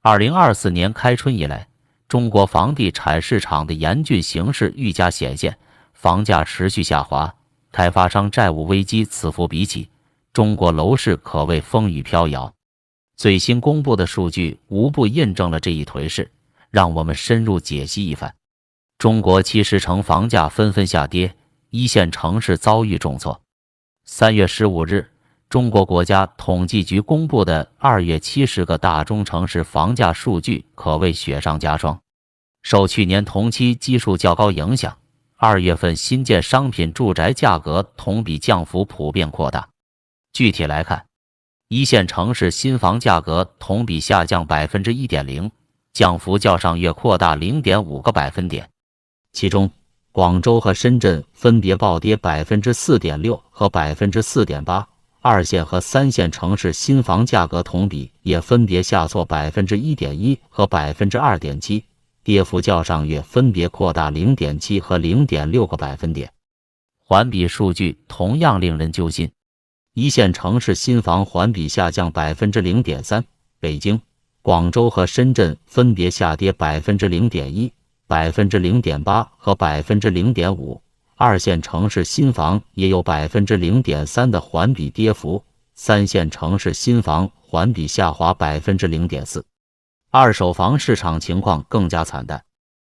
2024年开春以来，中国房地产市场的严峻形势愈加显现，房价持续下滑，开发商债务危机此伏彼起，中国楼市可谓风雨飘摇。最新公布的数据无不印证了这一颓势，让我们深入解析一番。中国70城房价纷纷下跌，一线城市遭遇重挫。3月15日，中国国家统计局公布的2月70个大中城市房价数据可谓雪上加霜。受去年同期基数较高影响，2月份新建商品住宅价格同比降幅普遍扩大。具体来看，一线城市新房价格同比下降 1.0%， 降幅较上月扩大 0.5个百分点。其中，广州和深圳分别暴跌 4.6% 和 4.8%， 二线和三线城市新房价格同比也分别下挫 1.1% 和 2.7%， 跌幅较上月分别扩大 0.7 和 0.6个百分点。环比数据同样令人揪心，一线城市新房环比下降 0.3%， 北京、广州和深圳分别下跌 0.1%、0.8% 和 0.5%， 二线城市新房也有 0.3% 的环比跌幅，三线城市新房环比下滑 0.4%。 二手房市场情况更加惨淡，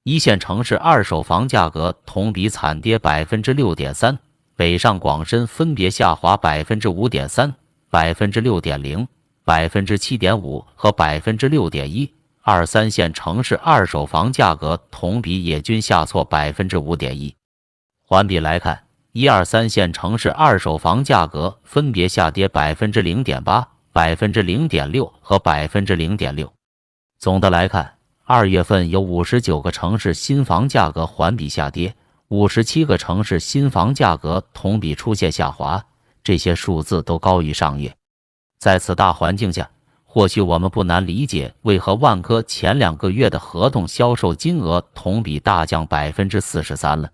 一线城市二手房价格同比惨跌 6.3%， 北上广深分别下滑 5.3%、6.0%、7.5% 和 6.1%，二三线城市二手房价格同比也均下挫 5.1%。 环比来看，一二三线城市二手房价格分别下跌 0.8%、0.6% 和 0.6%。 总的来看，2月份有59个城市新房价格环比下跌，57个城市新房价格同比出现下滑，这些数字都高于上月。在此大环境下，或许我们不难理解为何万科前2个月的合同销售金额同比大降 43% 了。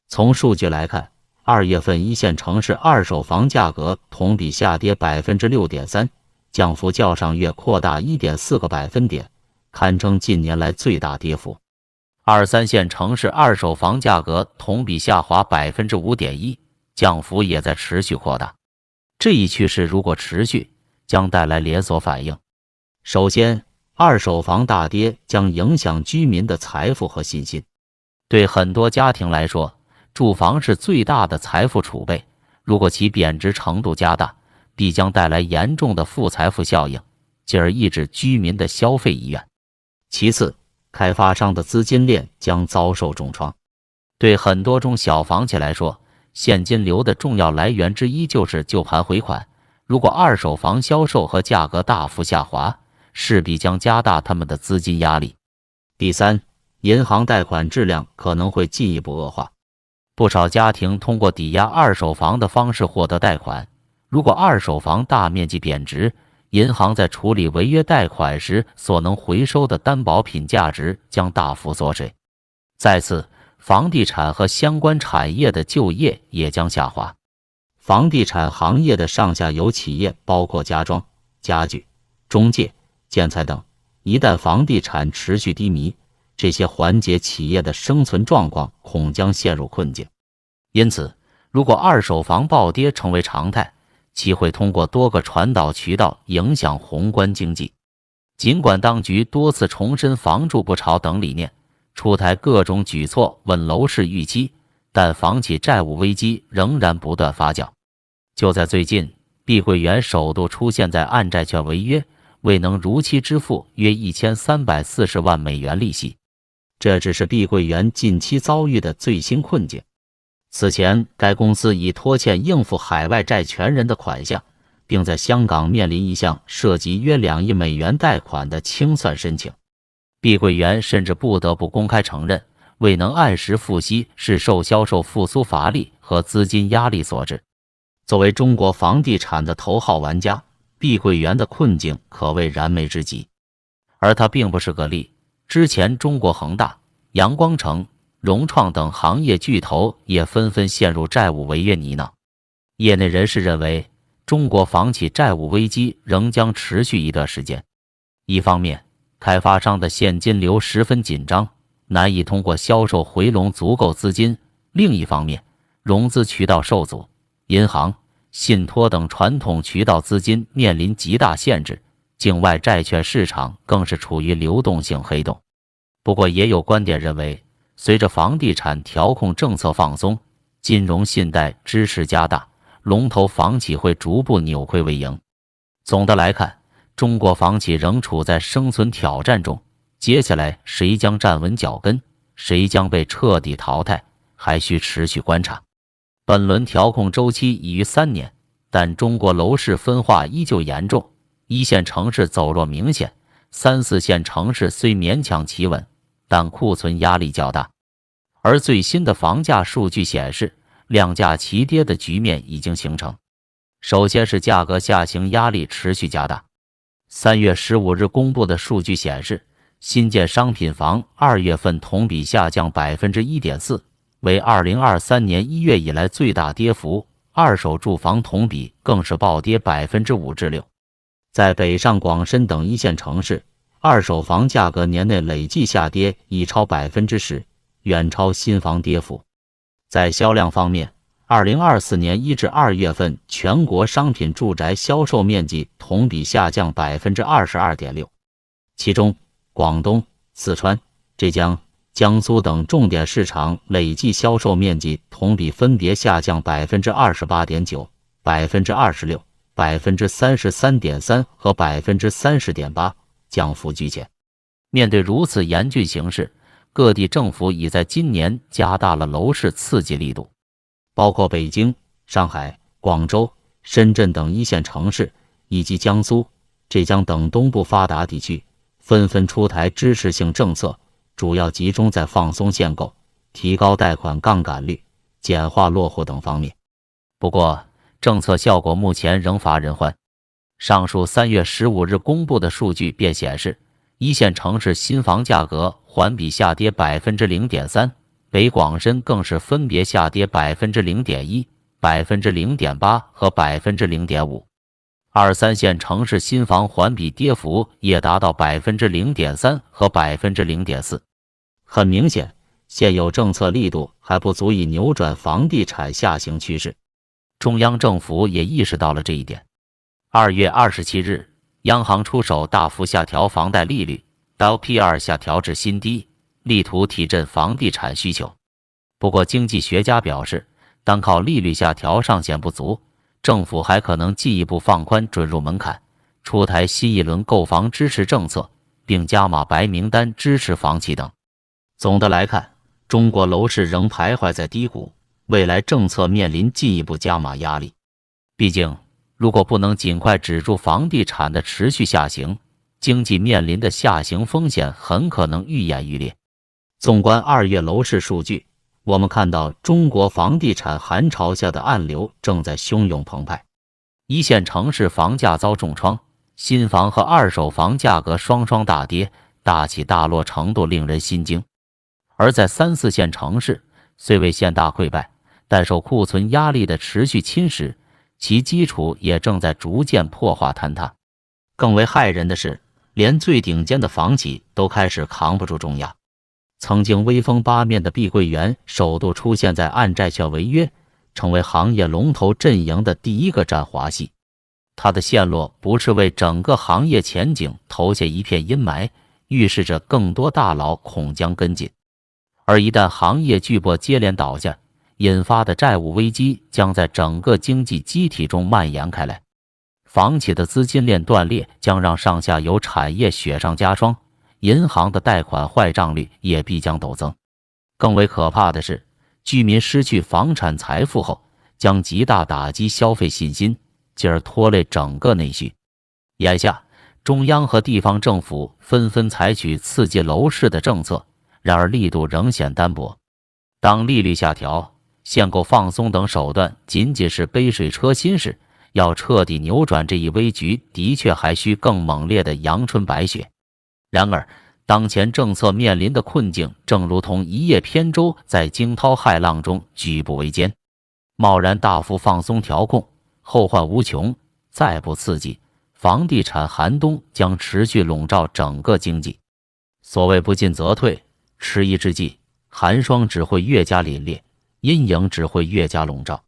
从数据来看，2月份一线城市二手房价格同比下跌 6.3%， 降幅较上月扩大 1.4个百分点，堪称近年来最大跌幅。二三线城市二手房价格同比下滑 5.1%， 降幅也在持续扩大。这一趋势如果持续，将带来连锁反应。首先，二手房大跌将影响居民的财富和信心。对很多家庭来说，住房是最大的财富储备，如果其贬值程度加大，必将带来严重的负财富效应，进而抑制居民的消费意愿。其次，开发商的资金链将遭受重创。对很多中小房企来说，现金流的重要来源之一就是旧盘回款，如果二手房销售和价格大幅下滑，势必将加大他们的资金压力。第三，银行贷款质量可能会进一步恶化。不少家庭通过抵押二手房的方式获得贷款，如果二手房大面积贬值，银行在处理违约贷款时所能回收的担保品价值将大幅缩水。再次，房地产和相关产业的就业也将下滑。房地产行业的上下游企业包括家装、家具、中介、建材等，一旦房地产持续低迷，这些环节企业的生存状况恐将陷入困境。因此，如果二手房暴跌成为常态，其会通过多个传导渠道影响宏观经济。尽管当局多次重申房住不炒等理念，出台各种举措稳楼市预期，但房企债务危机仍然不断发酵。就在最近，碧桂园首度出现在按债券违约，未能如期支付约1340万美元利息。这只是碧桂园近期遭遇的最新困境。此前，该公司已拖欠应付海外债权人的款项，并在香港面临一项涉及约2亿美元贷款的清算申请。碧桂园甚至不得不公开承认，未能按时付息是受销售复苏乏力和资金压力所致。作为中国房地产的头号玩家，碧桂园的困境可谓燃眉之急。而它并不是个例，之前中国恒大、阳光城、融创等行业巨头也纷纷陷入债务违约泥淖。业内人士认为，中国房企债务危机仍将持续一段时间。一方面，开发商的现金流十分紧张，难以通过销售回笼足够资金。另一方面，融资渠道受阻，银行、信托等传统渠道资金面临极大限制，境外债券市场更是处于流动性黑洞。不过，也有观点认为，随着房地产调控政策放松，金融信贷支持加大，龙头房企会逐步扭亏为盈。总的来看，中国房企仍处在生存挑战中，接下来谁将站稳脚跟，谁将被彻底淘汰，还需持续观察。本轮调控周期已逾3年，但中国楼市分化依旧严重，一线城市走弱明显，3、4线城市虽勉强企稳，但库存压力较大。而最新的房价数据显示，量价齐跌的局面已经形成。首先是价格下行压力持续加大。3月15日公布的数据显示，新建商品房2月份同比下降 1.4%， 为2023年1月以来最大跌幅，二手住房同比更是暴跌 5%至6%。在北上广深等一线城市，二手房价格年内累计下跌已超 10%， 远超新房跌幅。在销量方面，2024年1至2月份全国商品住宅销售面积同比下降 22.6%， 其中广东、四川、浙江、江苏等重点市场累计销售面积同比分别下降 28.9%、26%、33.3% 和 30.8%， 降幅居前。面对如此严峻形势，各地政府已在今年加大了楼市刺激力度，包括北京、上海、广州、深圳等一线城市，以及江苏、浙江等东部发达地区，纷纷出台支持性政策，主要集中在放松限购、提高贷款杠杆率、简化落户等方面。不过，政策效果目前仍乏人欢。上述3月15日公布的数据便显示，一线城市新房价格环比下跌 0.3%， 北广深更是分别下跌 0.1%、0.8% 和 0.5%。2、3线城市新房环比跌幅也达到 0.3% 和 0.4%。很明显，现有政策力度还不足以扭转房地产下行趋势。中央政府也意识到了这一点。2月27日，央行出手大幅下调房贷利率 ，LPR 下调至新低，力图提振房地产需求。不过，经济学家表示，单靠利率下调尚显不足，政府还可能进一步放宽准入门槛，出台新一轮购房支持政策，并加码白名单支持房企等。总的来看，中国楼市仍徘徊在低谷，未来政策面临进一步加码压力。毕竟，如果不能尽快止住房地产的持续下行，经济面临的下行风险很可能愈演愈烈。纵观2月楼市数据，我们看到中国房地产寒潮下的暗流正在汹涌澎湃。一线城市房价遭重创，新房和二手房价格双双大跌，大起大落程度令人心惊。而在3、4线城市，虽未现大溃败，但受库存压力的持续侵蚀，其基础也正在逐渐破化坍塌。更为骇人的是，连最顶尖的房企都开始扛不住重压。曾经威风八面的碧桂园首度出现在按债券违约，成为行业龙头阵营的第一个战华戏。它的陷落不是为整个行业前景投下一片阴霾，预示着更多大佬恐将跟进。而一旦行业巨擘接连倒下，引发的债务危机将在整个经济机体中蔓延开来。房企的资金链断裂将让上下游产业雪上加霜，银行的贷款坏账率也必将陡增。更为可怕的是，居民失去房产财富后，将极大打击消费信心，进而拖累整个内需。眼下，中央和地方政府纷纷采取刺激楼市的政策，然而力度仍显单薄。当利率下调、限购放松等手段仅仅是杯水车薪时，要彻底扭转这一危局，的确还需更猛烈的阳春白雪。然而，当前政策面临的困境，正如同一叶扁舟在惊涛骇浪中举步维艰。贸然大幅放松调控，后患无穷；再不刺激，房地产寒冬将持续笼罩整个经济。所谓不进则退，迟疑之际，寒霜只会越加凛冽，阴影只会越加笼罩。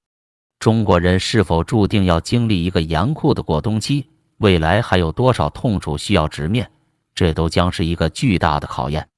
中国人是否注定要经历一个严酷的过冬期？未来还有多少痛楚需要直面？这都将是一个巨大的考验。